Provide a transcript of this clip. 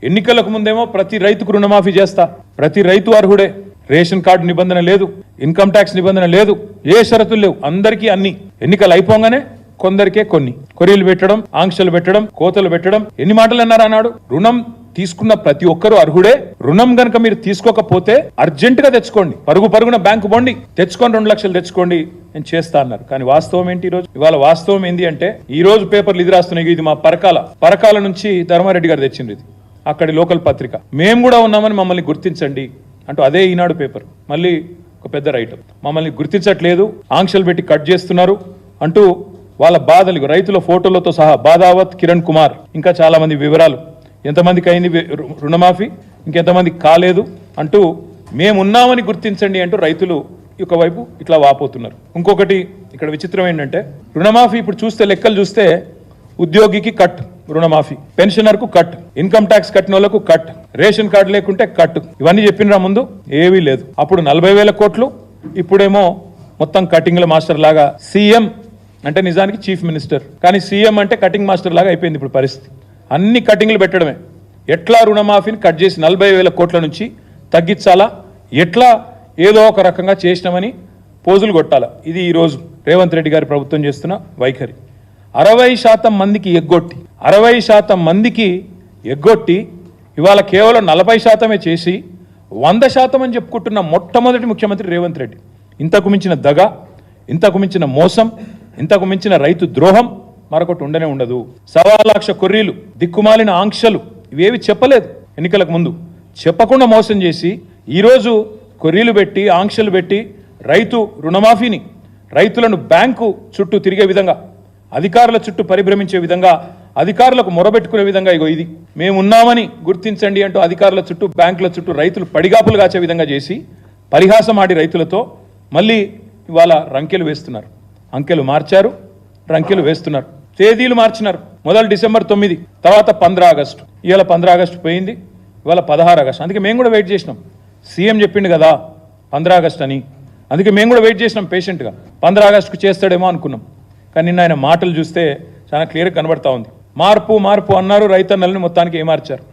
ఎన్నికలకు ముందేమో ప్రతి రైతుకు రుణమాఫీ చేస్తా, ప్రతి రైతు అర్హుడే, రేషన్ కార్డు నిబంధన లేదు, ఇన్కమ్ ట్యాక్స్ నిబంధన లేదు, ఏ షరతులు లేవు, అందరికీ అన్ని. ఎన్నికలు అయిపోగానే కొందరికే కొన్ని కొరీలు పెట్టడం, ఆంక్షలు పెట్టడం, కోతలు పెట్టడం. ఎన్ని మాటలు అన్నారు అన్నాడు. రుణం తీసుకున్న ప్రతి ఒక్కరూ అర్హుడే. రుణం గనక మీరు తీసుకోకపోతే అర్జెంట్ గా తెచ్చుకోండి, పరుగున బ్యాంకు బొండి తెచ్చుకొని 2 లక్షలు తెచ్చుకోండి, నేను చేస్తా అన్నారు. కానీ వాస్తవం ఏంటి? ఈ రోజు ఇవాళ వాస్తవం ఏంటి అంటే, ఈ రోజు పేపర్లు ఇది రాస్తున్నాయి. ఇది మా పరకాల నుంచి ధర్మారెడ్డి గారు తెచ్చింది, ఇది అక్కడి లోకల్ పత్రిక. మేము కూడా ఉన్నామని మమ్మల్ని గుర్తించండి అంటూ అదే ఈనాడు పేపర్ మళ్ళీ ఒక పెద్ద రైటర్, మమ్మల్ని గుర్తించట్లేదు, ఆంక్షలు పెట్టి కట్ చేస్తున్నారు అంటూ వాళ్ళ బాధలు రైతుల ఫోటోలతో సహా బాదావత్ కిరణ్ కుమార్, ఇంకా చాలా మంది వివరాలు, ఎంతమందికి అయింది రుణమాఫీ, ఇంకెంతమందికి కాలేదు అంటూ మేమున్నామని గుర్తించండి అంటూ రైతులు ఒకవైపు ఇట్లా వాపోతున్నారు. ఇంకొకటి ఇక్కడ విచిత్రం ఏంటంటే, రుణమాఫీ ఇప్పుడు చూస్తే లెక్కలు చూస్తే ఉద్యోగికి కట్ రుణమాఫీ, పెన్షనర్కు కట్, ఇన్కమ్ ట్యాక్స్ కట్టిన వాళ్ళకు కట్, రేషన్ కార్డు లేకుంటే కట్. ఇవన్నీ చెప్పినరా ముందు? ఏవీ లేదు. అప్పుడు 40,000 కోట్లు, ఇప్పుడేమో మొత్తం కటింగ్ల మాస్టర్ లాగా. సీఎం అంటే నిజానికి చీఫ్ మినిస్టర్, కానీ సీఎం అంటే కటింగ్ మాస్టర్ లాగా అయిపోయింది ఇప్పుడు పరిస్థితి. అన్ని కటింగ్లు పెట్టడమే. ఎట్లా రుణమాఫీని కట్ చేసి 40,000 కోట్ల నుంచి తగ్గించాలా, ఎట్లా ఏదో ఒక రకంగా చేసినామని పోజులు కొట్టాలా. ఇది ఈరోజు రేవంత్ రెడ్డి గారి ప్రభుత్వం చేస్తున్న వైఖరి. 60% మందికి ఎగ్గొట్టి 60% మందికి ఎగ్గొట్టి ఇవాళ కేవలం 40% చేసి 100% అని చెప్పుకుంటున్న మొట్టమొదటి ముఖ్యమంత్రి రేవంత్ రెడ్డి. ఇంతకు మించిన దగ, ఇంతకు మించిన మోసం, ఇంతకు మించిన రైతు ద్రోహం మరొకటి ఉండనే ఉండదు. 1.25 లక్ష కొర్రీలు, దిక్కుమాలిన ఆంక్షలు, ఇవేవి చెప్పలేదు ఎన్నికలకు ముందు. చెప్పకుండా మోసం చేసి ఈరోజు కొర్రీలు పెట్టి, ఆంక్షలు పెట్టి రైతు రుణమాఫీని, రైతులను బ్యాంకు చుట్టూ తిరిగే విధంగా, అధికారుల చుట్టూ పరిభ్రమించే విధంగా, అధికారులకు మొరబెట్టుకునే విధంగా, ఇగో ఇది మేమున్నామని గుర్తించండి అంటూ అధికారుల చుట్టూ, బ్యాంకుల చుట్టూ రైతులు పడిగాపులు కాచే విధంగా చేసి పరిహాసం ఆడి రైతులతో మళ్ళీ ఇవాళ రంకెలు వేస్తున్నారు. అంకెలు మార్చారు, రంకెలు వేస్తున్నారు, తేదీలు మార్చినారు. మొదలు డిసెంబర్ 9, తర్వాత 15 ఆగస్టు, ఇవాళ 15 ఆగస్టు పోయింది, ఇవాళ 16 ఆగస్టు. అందుకే మేము కూడా వెయిట్ చేసినాం. సీఎం చెప్పిండు కదా 15 ఆగస్టు అని, అందుకే మేము కూడా వెయిట్ చేసినాం పేషెంట్గా. 15 ఆగస్టుకు చేస్తాడేమో అనుకున్నాం. కానీ నిన్న ఆయన మాటలు చూస్తే చాలా క్లియర్గా కనబడతా ఉంది. మార్పు అన్నారు, రైతన్నల్ని మొత్తానికి ఏమార్చారు.